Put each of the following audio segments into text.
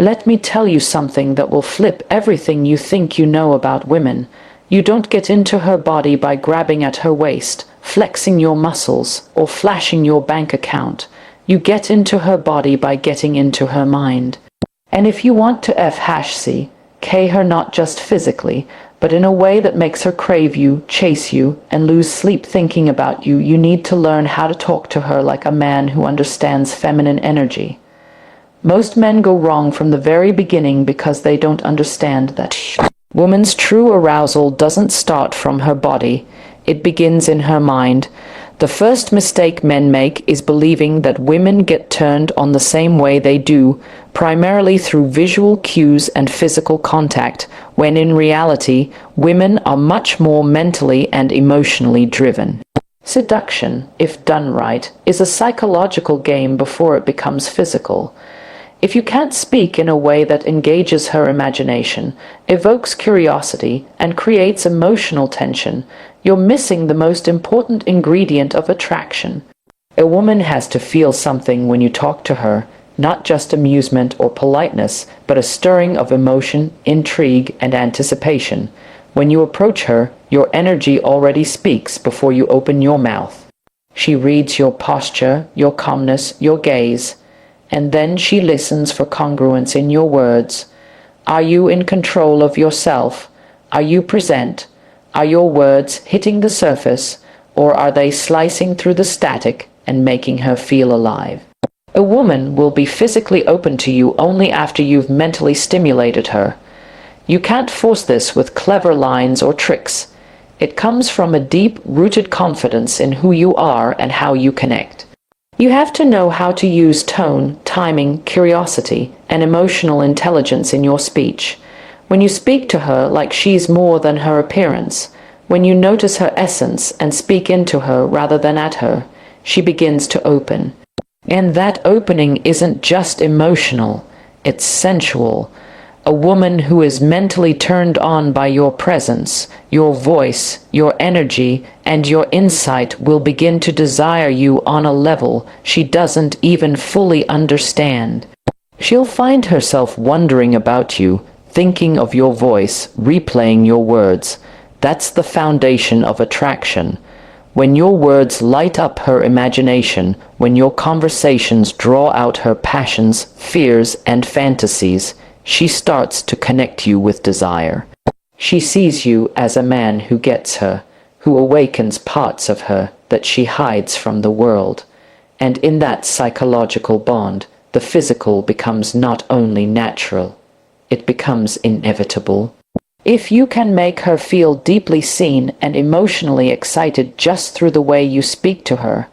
Let me tell you something that will flip everything you think you know about women. You don't get into her body by grabbing at her waist, flexing your muscles, or flashing your bank account. You get into her body by getting into her mind. And if you want to K her not just physically, but in a way that makes her crave you, chase you, and lose sleep thinking about you, you need to learn how to talk to her like a man who understands feminine energy. Most men go wrong from the very beginning because they don't understand that woman's true arousal doesn't start from her body, it begins in her mind. The first mistake men make is believing that women get turned on the same way they do, primarily through visual cues and physical contact, when in reality, women are much more mentally and emotionally driven. Seduction, if done right, is a psychological game before it becomes physical. If you can't speak in a way that engages her imagination, evokes curiosity, and creates emotional tension, you're missing the most important ingredient of attraction. A woman has to feel something when you talk to her, not just amusement or politeness, but a stirring of emotion, intrigue, and anticipation. When you approach her, your energy already speaks before you open your mouth. She reads your posture, your calmness, your gaze, and then she listens for congruence in your words. Are you in control of yourself? Are you present? Are your words hitting the surface, or are they slicing through the static and making her feel alive? A woman will be physically open to you only after you've mentally stimulated her. You can't force this with clever lines or tricks. It comes from a deep-rooted confidence in who you are and how you connect. You have to know how to use tone, timing, curiosity, and emotional intelligence in your speech. When you speak to her like she's more than her appearance, when you notice her essence and speak into her rather than at her, she begins to open. And that opening isn't just emotional, it's sensual. A woman who is mentally turned on by your presence, your voice, your energy, and your insight will begin to desire you on a level she doesn't even fully understand. She'll find herself wondering about you, thinking of your voice, replaying your words. That's the foundation of attraction. When your words light up her imagination, when your conversations draw out her passions, fears, and fantasies, she starts to connect you with desire. She sees you as a man who gets her, who awakens parts of her that she hides from the world. And in that psychological bond, the physical becomes not only natural, it becomes inevitable. If you can make her feel deeply seen and emotionally excited just through the way you speak to her,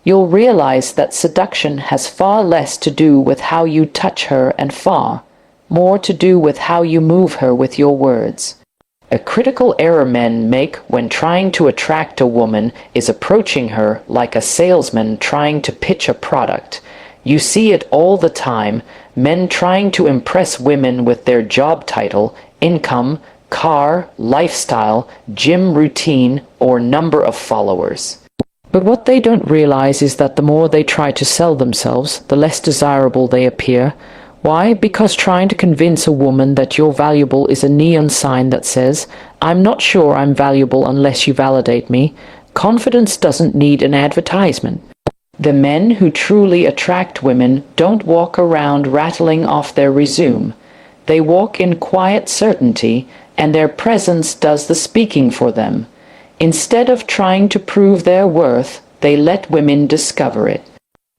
you'll realize that seduction has far less to do with how you touch her and far more to do with how you move her with your words. A critical error men make when trying to attract a woman is approaching her like a salesman trying to pitch a product. You see it all the time, men trying to impress women with their job title, income, car, lifestyle, gym routine, or number of followers. But what they don't realize is that the more they try to sell themselves, the less desirable they appear. Why? Because trying to convince a woman that you're valuable is a neon sign that says, "I'm not sure I'm valuable unless you validate me." Confidence doesn't need an advertisement. The men who truly attract women don't walk around rattling off their resume. They walk in quiet certainty, and their presence does the speaking for them. Instead of trying to prove their worth, they let women discover it.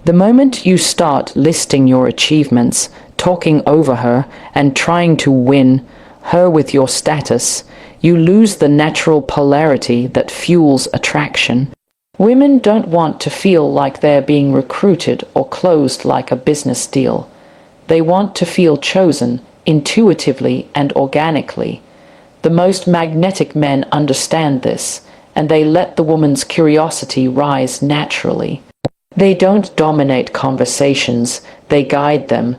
The moment you start listing your achievements, talking over her, and trying to win her with your status, you lose the natural polarity that fuels attraction. Women don't want to feel like they're being recruited or closed like a business deal. They want to feel chosen intuitively and organically. The most magnetic men understand this, and they let the woman's curiosity rise naturally. They don't dominate conversations, they guide them.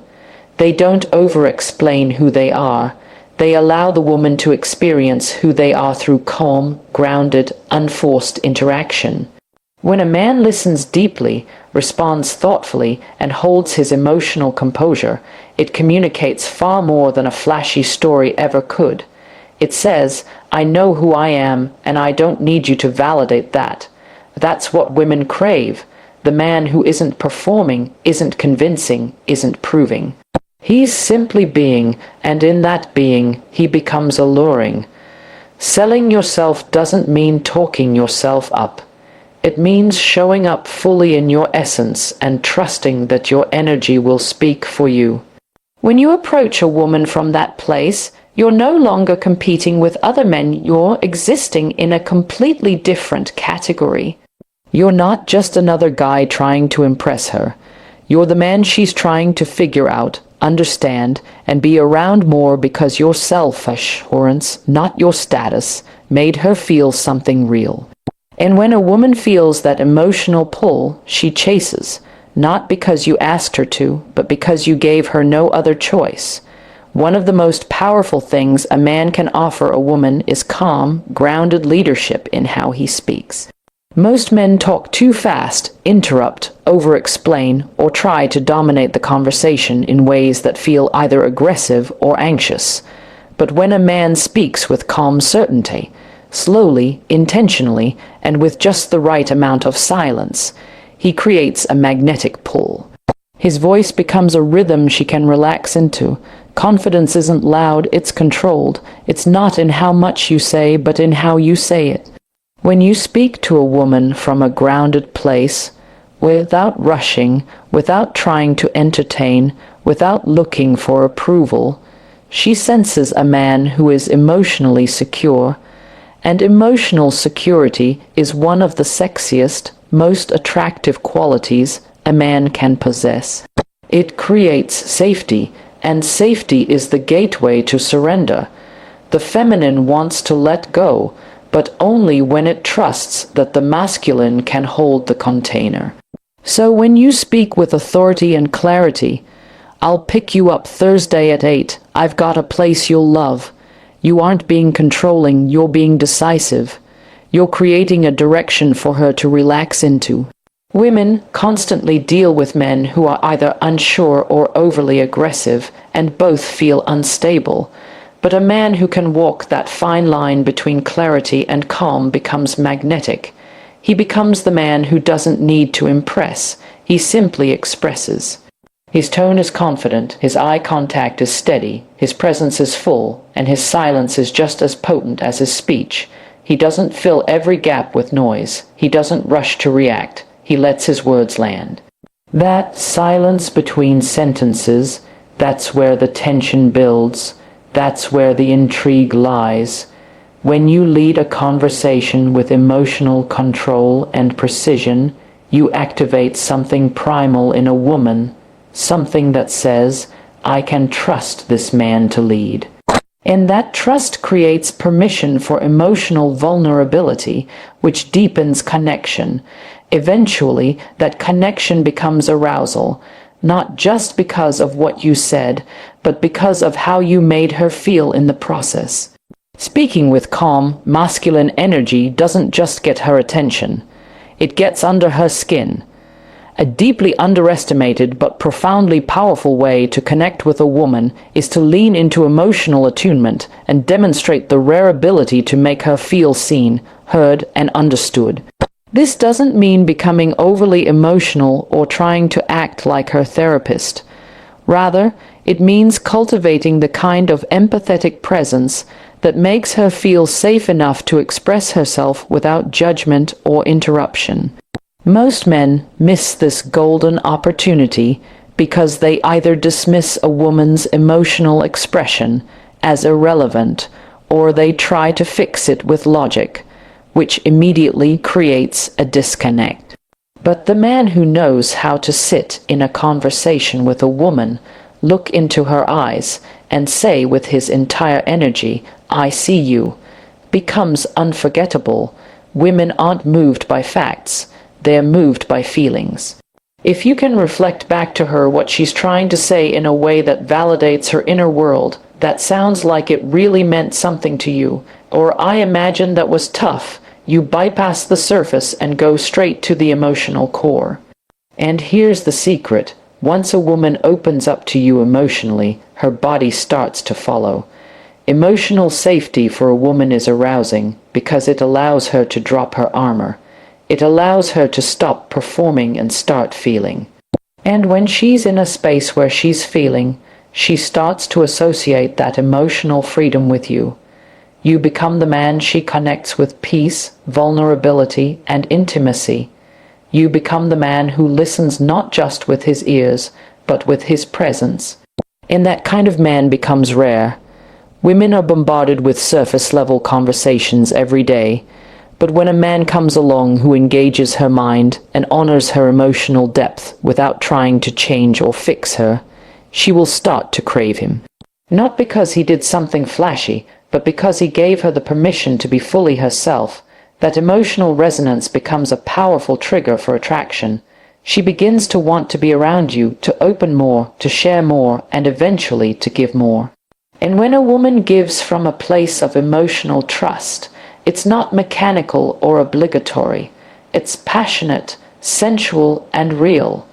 They don't over-explain who they are. They allow the woman to experience who they are through calm, grounded, unforced interaction. When a man listens deeply, responds thoughtfully, and holds his emotional composure, it communicates far more than a flashy story ever could. It says, "I know who I am, and I don't need you to validate that." That's what women crave. The man who isn't performing, isn't convincing, isn't proving. He's simply being, and in that being, he becomes alluring. Selling yourself doesn't mean talking yourself up. It means showing up fully in your essence and trusting that your energy will speak for you. When you approach a woman from that place, you're no longer competing with other men, you're existing in a completely different category. You're not just another guy trying to impress her. You're the man she's trying to figure out, understand, and be around more because your self-assurance, not your status, made her feel something real. And when a woman feels that emotional pull, she chases, not because you asked her to, but because you gave her no other choice. One of the most powerful things a man can offer a woman is calm, grounded leadership in how he speaks. Most men talk too fast, interrupt, over-explain, or try to dominate the conversation in ways that feel either aggressive or anxious. But when a man speaks with calm certainty, slowly, intentionally, and with just the right amount of silence, he creates a magnetic pull. His voice becomes a rhythm she can relax into. Confidence isn't loud, it's controlled. It's not in how much you say, but in how you say it. When you speak to a woman from a grounded place, without rushing, without trying to entertain, without looking for approval, she senses a man who is emotionally secure, and emotional security is one of the sexiest, most attractive qualities a man can possess. It creates safety, and safety is the gateway to surrender. The feminine wants to let go, but only when it trusts that the masculine can hold the container. So when you speak with authority and clarity, "I'll pick you up Thursday at 8, I've got a place you'll love," you aren't being controlling, you're being decisive. You're creating a direction for her to relax into. Women constantly deal with men who are either unsure or overly aggressive, and both feel unstable. But a man who can walk that fine line between clarity and calm becomes magnetic. He becomes the man who doesn't need to impress, he simply expresses. His tone is confident, his eye contact is steady, his presence is full, and his silence is just as potent as his speech. He doesn't fill every gap with noise. He doesn't rush to react. He lets his words land. That silence between sentences, that's where the tension builds. That's where the intrigue lies. When you lead a conversation with emotional control and precision, you activate something primal in a woman, something that says, "I can trust this man to lead." And that trust creates permission for emotional vulnerability, which deepens connection. Eventually, that connection becomes arousal, not just because of what you said, but because of how you made her feel in the process. Speaking with calm, masculine energy doesn't just get her attention. It gets under her skin. A deeply underestimated but profoundly powerful way to connect with a woman is to lean into emotional attunement and demonstrate the rare ability to make her feel seen, heard, and understood. This doesn't mean becoming overly emotional or trying to act like her therapist. Rather, it means cultivating the kind of empathetic presence that makes her feel safe enough to express herself without judgment or interruption. Most men miss this golden opportunity because they either dismiss a woman's emotional expression as irrelevant or they try to fix it with logic, which immediately creates a disconnect. But the man who knows how to sit in a conversation with a woman, look into her eyes, and say with his entire energy, "I see you," becomes unforgettable. Women aren't moved by facts. They're moved by feelings. If you can reflect back to her what she's trying to say in a way that validates her inner world, that sounds like it really meant something to you, or "I imagine that was tough," You bypass the surface and go straight to the emotional core. And here's the secret. Once a woman opens up to you emotionally, her body starts to follow. Emotional safety for a woman is arousing because it allows her to drop her armor. It allows her to stop performing and start feeling. And when she's in a space where she's feeling, she starts to associate that emotional freedom with you. You become the man she connects with peace, vulnerability, and intimacy. You become the man who listens not just with his ears, but with his presence. And that kind of man becomes rare. Women are bombarded with surface-level conversations every day, but when a man comes along who engages her mind and honors her emotional depth without trying to change or fix her, she will start to crave him. Not because he did something flashy, but because he gave her the permission to be fully herself. That emotional resonance becomes a powerful trigger for attraction. She begins to want to be around you, to open more, to share more, and eventually to give more. And when a woman gives from a place of emotional trust, it's not mechanical or obligatory. It's passionate, sensual, and real.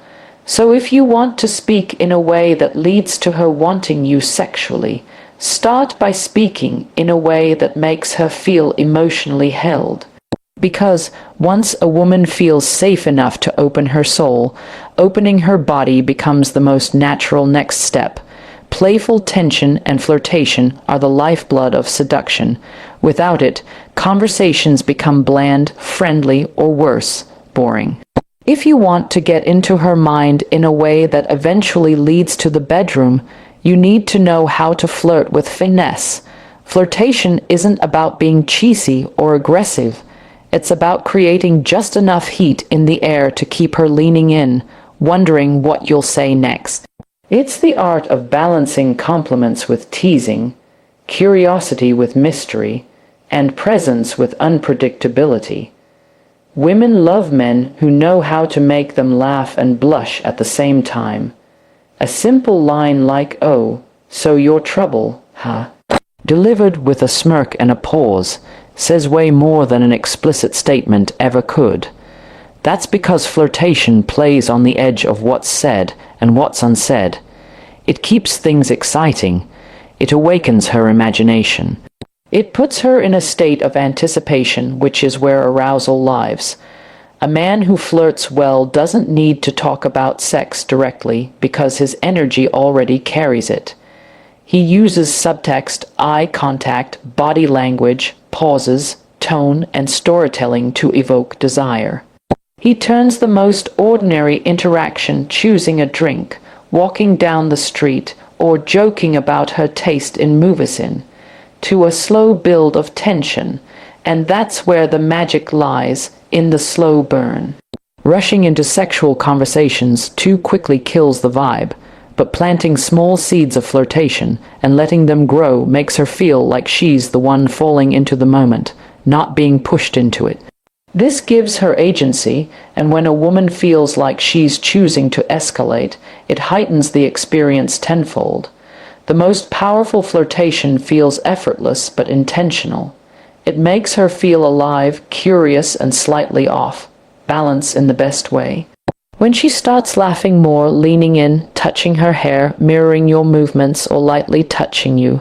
So if you want to speak in a way that leads to her wanting you sexually, start by speaking in a way that makes her feel emotionally held. Because once a woman feels safe enough to open her soul, opening her body becomes the most natural next step. Playful tension and flirtation are the lifeblood of seduction. Without it, conversations become bland, friendly, or worse, boring. If you want to get into her mind in a way that eventually leads to the bedroom, you need to know how to flirt with finesse. Flirtation isn't about being cheesy or aggressive. It's about creating just enough heat in the air to keep her leaning in, wondering what you'll say next. It's the art of balancing compliments with teasing, curiosity with mystery, and presence with unpredictability. Women love men who know how to make them laugh and blush at the same time. A simple line like, "Oh, so you're trouble, huh?" delivered with a smirk and a pause, says way more than an explicit statement ever could. That's because flirtation plays on the edge of what's said and what's unsaid. It keeps things exciting. It awakens her imagination. It puts her in a state of anticipation, which is where arousal lives. A man who flirts well doesn't need to talk about sex directly because his energy already carries it. He uses subtext, eye contact, body language, pauses, tone, and storytelling to evoke desire. He turns the most ordinary interaction, choosing a drink, walking down the street, or joking about her taste in movies, to a slow build of tension, and that's where the magic lies, in the slow burn. Rushing into sexual conversations too quickly kills the vibe, but planting small seeds of flirtation and letting them grow makes her feel like she's the one falling into the moment, not being pushed into it. This gives her agency, and when a woman feels like she's choosing to escalate, it heightens the experience tenfold. The most powerful flirtation feels effortless but intentional. It makes her feel alive, curious, and slightly off. Balance in the best way. When she starts laughing more, leaning in, touching her hair, mirroring your movements, or lightly touching you,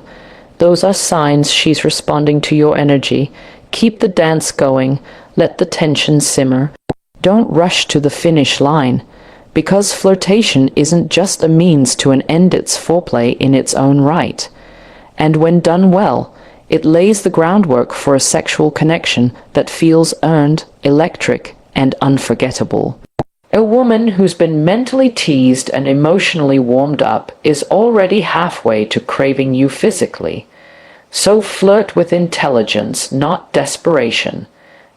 those are signs she's responding to your energy. Keep the dance going. Let the tension simmer. Don't rush to the finish line, because flirtation isn't just a means to an end. It's foreplay in its own right. And when done well, it lays the groundwork for a sexual connection that feels earned, electric, and unforgettable. A woman who's been mentally teased and emotionally warmed up is already halfway to craving you physically. So flirt with intelligence, not desperation,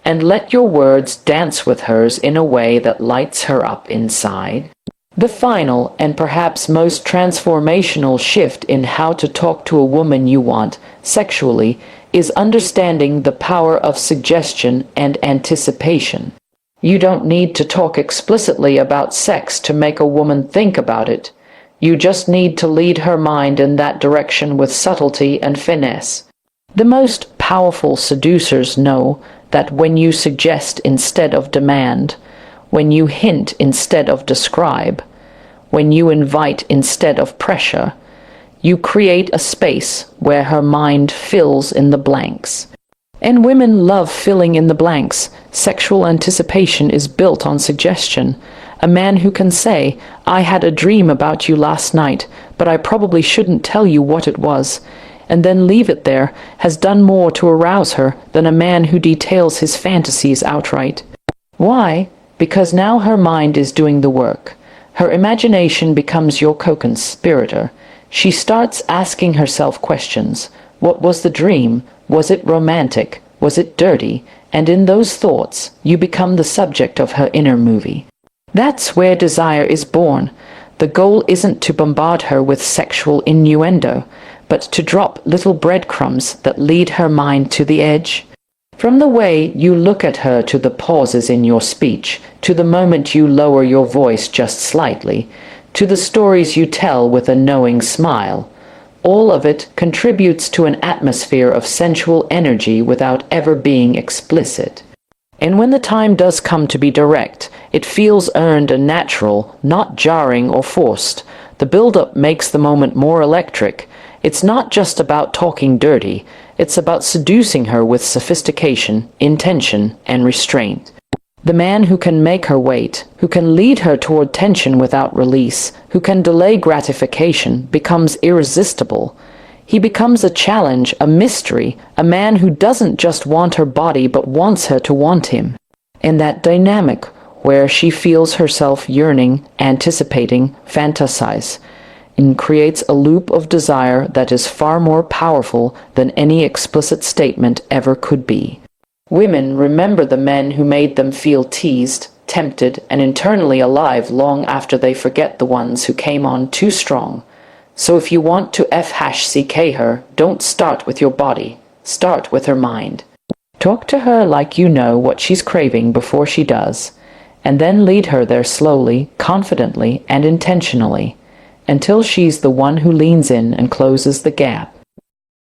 and let your words dance with hers in a way that lights her up inside. The final and perhaps most transformational shift in how to talk to a woman you want sexually is understanding the power of suggestion and anticipation. You don't need to talk explicitly about sex to make a woman think about it. You just need to lead her mind in that direction with subtlety and finesse. The most powerful seducers know that when you suggest instead of demand, when you hint instead of describe, when you invite instead of pressure, you create a space where her mind fills in the blanks. And women love filling in the blanks. Sexual anticipation is built on suggestion. A man who can say, "I had a dream about you last night, but I probably shouldn't tell you what it was," and then leave it there, has done more to arouse her than a man who details his fantasies outright. Why? Because now her mind is doing the work. Her imagination becomes your co-conspirator. She starts asking herself questions. What was the dream? Was it romantic? Was it dirty? And in those thoughts, you become the subject of her inner movie. That's where desire is born. The goal isn't to bombard her with sexual innuendo, but to drop little breadcrumbs that lead her mind to the edge. From the way you look at her to the pauses in your speech, to the moment you lower your voice just slightly, to the stories you tell with a knowing smile, all of it contributes to an atmosphere of sensual energy without ever being explicit. And when the time does come to be direct, it feels earned and natural, not jarring or forced. The build-up makes the moment more electric. It's not just about talking dirty, it's about seducing her with sophistication, intention, and restraint. The man who can make her wait, who can lead her toward tension without release, who can delay gratification, becomes irresistible. He becomes a challenge, a mystery, a man who doesn't just want her body but wants her to want him. In that dynamic, where she feels herself yearning, anticipating, fantasize, and creates a loop of desire that is far more powerful than any explicit statement ever could be. Women remember the men who made them feel teased, tempted, and internally alive long after they forget the ones who came on too strong. So if you want to FHCK her, don't start with your body. Start with her mind. Talk to her like you know what she's craving before she does, and then lead her there slowly, confidently, and intentionally, until she's the one who leans in and closes the gap.